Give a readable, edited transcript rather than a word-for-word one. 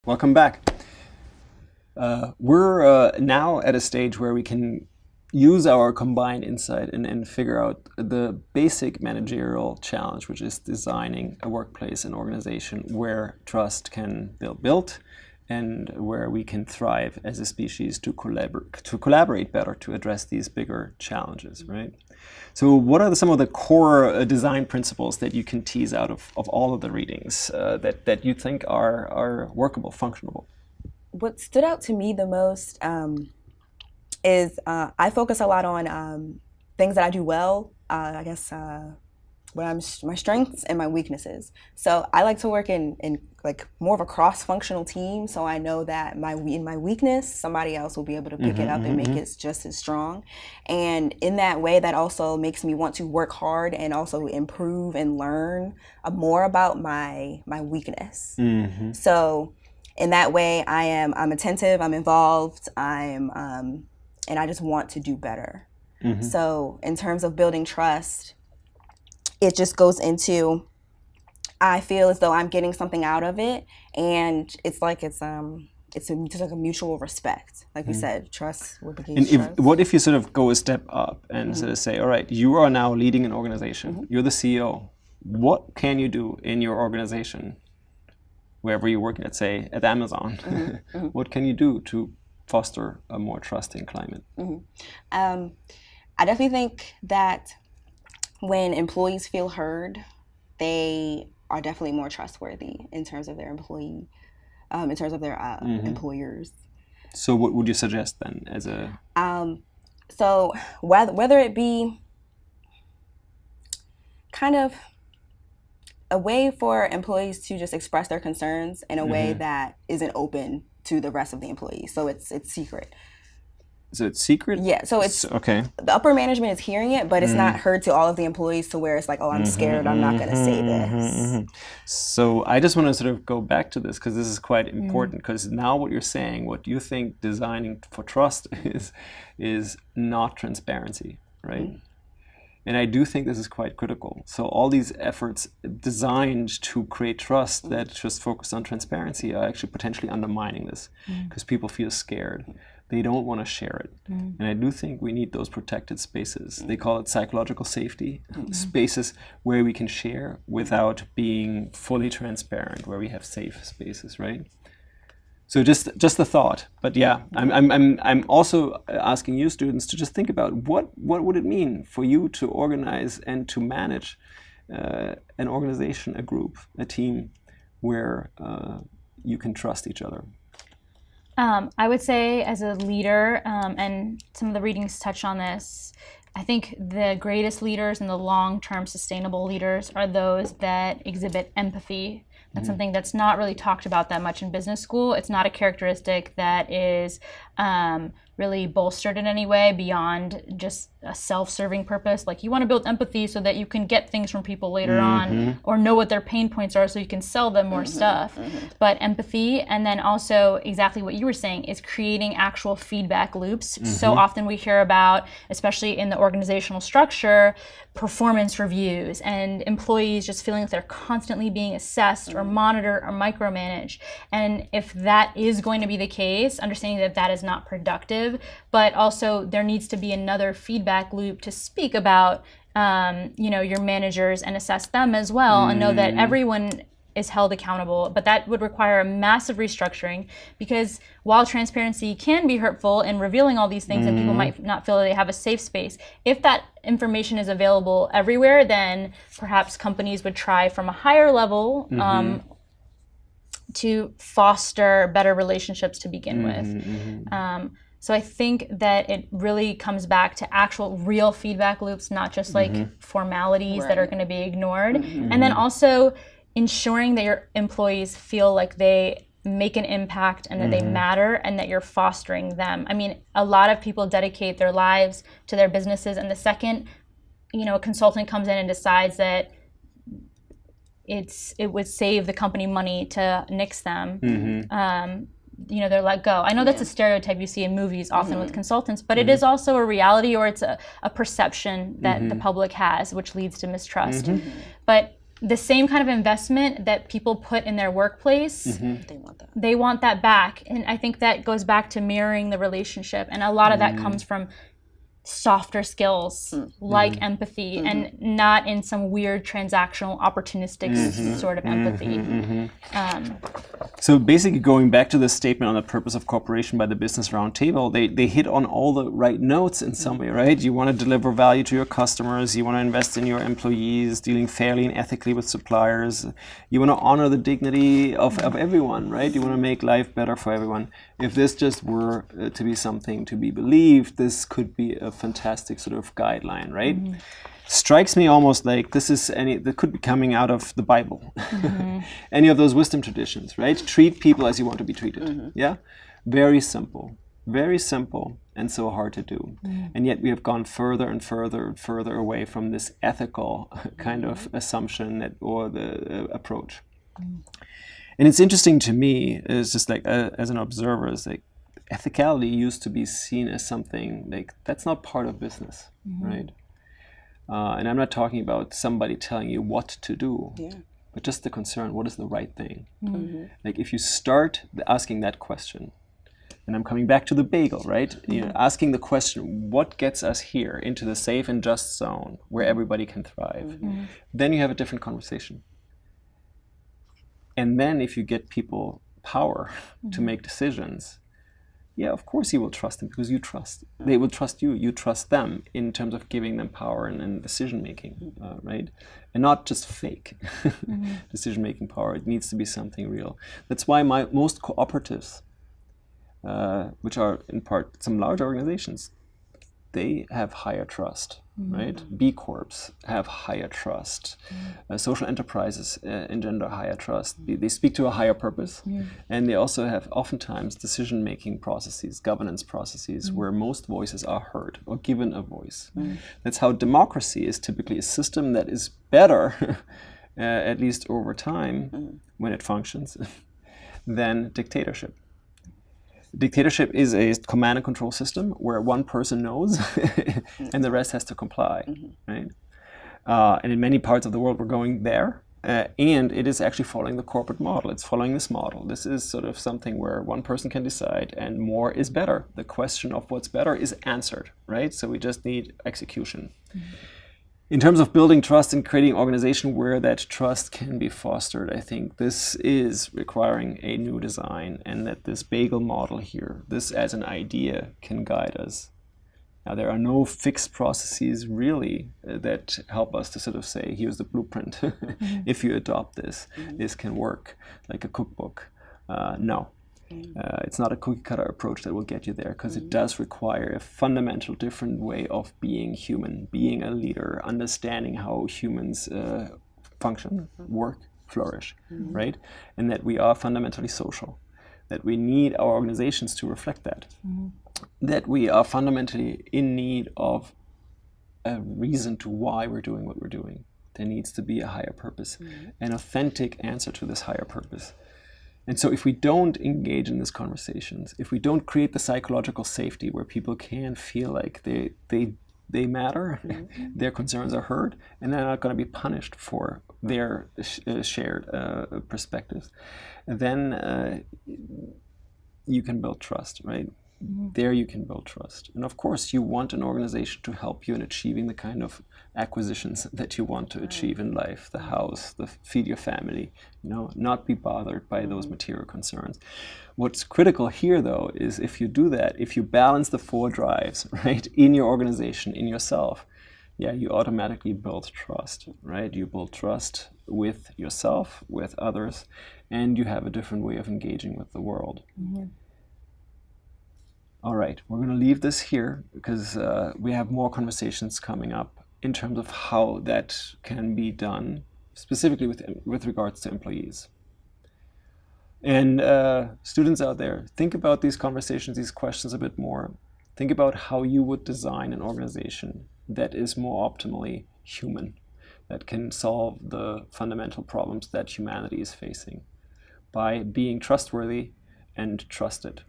Welcome back. We're now at a stage where we can use our combined insight and figure out the basic managerial challenge, which is designing a workplace and organization where trust can be built and where we can thrive as a species to collaborate better to address these bigger challenges, right? So what are some of the core design principles that you can tease out of all of the readings that you think are workable, functional? What stood out to me the most is I focus a lot on things that I do well, my strengths and my weaknesses. So I like to work in like more of a cross-functional team, so I know that in my weakness, somebody else will be able to pick it up and make it just as strong. And in that way, that also makes me want to work hard and also improve and learn more about my weakness. So in that way, I'm attentive, I'm involved, and I just want to do better. So in terms of building trust, it just goes into, I feel as though I'm getting something out of it, and it's just like a mutual respect. Like we said, trust will begin trust. What if you sort of go a step up and sort of say, all right, you are now leading an organization, you're the CEO. What can you do in your organization, wherever you're working, let's say at Amazon? What can you do to foster a more trusting climate? I definitely think that when employees feel heard, they are definitely more trustworthy in terms of their employers. So what would you suggest then as a... So whether it be kind of a way for employees to just express their concerns in a way that isn't open to the rest of the employees. So it's secret. So it's secret? Yeah, so it's okay. The upper management is hearing it, but it's not heard to all of the employees to where it's like, oh, I'm scared, I'm not going to say this. So I just want to sort of go back to this because this is quite important, because now what you're saying, what you think designing for trust is not transparency, right? And I do think this is quite critical. So all these efforts designed to create trust that just focus on transparency are actually potentially undermining this because people feel scared. They don't want to share it. And I do think we need those protected spaces. They call it psychological safety, spaces where we can share without being fully transparent, where we have safe spaces, right? So just a thought. But yeah, I'm also asking you students to just think about what would it mean for you to organize and to manage an organization, a group, a team where you can trust each other. I would say as a leader, and some of the readings touch on this, I think the greatest leaders and the long-term sustainable leaders are those that exhibit empathy. That's something that's not really talked about that much in business school. It's not a characteristic that is really bolstered in any way beyond just a self-serving purpose. Like, you want to build empathy so that you can get things from people later on, or know what their pain points are so you can sell them more stuff. But empathy, and then also exactly what you were saying, is creating actual feedback loops. So often we hear about, especially in the organizational structure, performance reviews and employees just feeling like they're constantly being assessed or monitored or micromanaged. And if that is going to be the case, understanding that that is not productive, but also there needs to be another feedback loop to speak about your managers and assess them as well, and know that everyone is held accountable. But that would require a massive restructuring, because while transparency can be hurtful in revealing all these things and people might not feel that they have a safe space, if that information is available everywhere, then perhaps companies would try from a higher level to foster better relationships to begin with. So I think that it really comes back to actual real feedback loops, not just like formalities that are going to be ignored. And then also ensuring that your employees feel like they make an impact and that they matter and that you're fostering them. I mean, a lot of people dedicate their lives to their businesses, and the second, a consultant comes in and decides that it would save the company money to nix them, they're let go. I know that's a stereotype you see in movies often with consultants, but it is also a reality, or it's a perception that the public has, which leads to mistrust. But the same kind of investment that people put in their workplace, They want that. they want that back. And I think that goes back to mirroring the relationship. And a lot of that comes from softer skills like empathy, and not in some weird transactional opportunistic sort of empathy. So basically, going back to the statement on the purpose of cooperation by the Business Roundtable, they hit on all the right notes in some way, right? You want to deliver value to your customers, you want to invest in your employees, dealing fairly and ethically with suppliers, you want to honor the dignity of everyone, right? You want to make life better for everyone. If this just were to be something to be believed, this could be a fantastic sort of guideline, right? Strikes me almost like that could be coming out of the Bible. Any of those wisdom traditions, right? Treat people as you want to be treated. Yeah? Very simple, and so hard to do. And yet we have gone further and further and further away from this ethical kind of assumption or the approach. And it's interesting to me, is just like as an observer, is like ethicality used to be seen as something like that's not part of business, right? And I'm not talking about somebody telling you what to do, but just the concern, what is the right thing? Like if you start asking that question, and I'm coming back to the bagel, right? You know, asking the question, what gets us here into the safe and just zone where everybody can thrive? Then you have a different conversation. And then if you get people power to make decisions, yeah, of course you will trust them because you trust. They will trust you. You trust them in terms of giving them power and decision making, right? And not just fake decision making power. It needs to be something real. That's why most cooperatives, which are in part some large organizations, they have higher trust, right? B Corps have higher trust. Social enterprises engender higher trust. They speak to a higher purpose. And they also have oftentimes decision-making processes, governance processes, where most voices are heard or given a voice. That's how democracy is typically a system that is better, at least over time, when it functions, than dictatorship. Dictatorship is a command and control system where one person knows and the rest has to comply, right? And in many parts of the world, we're going there. And it is actually following the corporate model. It's following this model. This is sort of something where one person can decide and more is better. The question of what's better is answered, right? So we just need execution. In terms of building trust and creating an organization where that trust can be fostered, I think this is requiring a new design, and that this bagel model here, this as an idea, can guide us. Now, there are no fixed processes really that help us to sort of say, here's the blueprint. If you adopt this, this can work, like a cookbook. No. It's not a cookie cutter approach that will get you there, because it does require a fundamental different way of being human, being a leader, understanding how humans function, work, flourish, right? And that we are fundamentally social, that we need our organizations to reflect that, that we are fundamentally in need of a reason to why we're doing what we're doing. There needs to be a higher purpose, an authentic answer to this higher purpose. And so if we don't engage in these conversations, if we don't create the psychological safety where people can feel like they matter, their concerns are heard, and they're not going to be punished for their shared perspectives, then you can build trust, right? There you can build trust. And of course, you want an organization to help you in achieving the kind of acquisitions that you want to achieve in life, the house, the feed your family, not be bothered by those material concerns. What's critical here, though, is if you do that, if you balance the four drives, right, in your organization, in yourself, you automatically build trust, right? You build trust with yourself, with others, and you have a different way of engaging with the world. All right, we're going to leave this here because we have more conversations coming up in terms of how that can be done, specifically with regards to employees. And students out there, think about these conversations, these questions a bit more. Think about how you would design an organization that is more optimally human, that can solve the fundamental problems that humanity is facing by being trustworthy and trusted.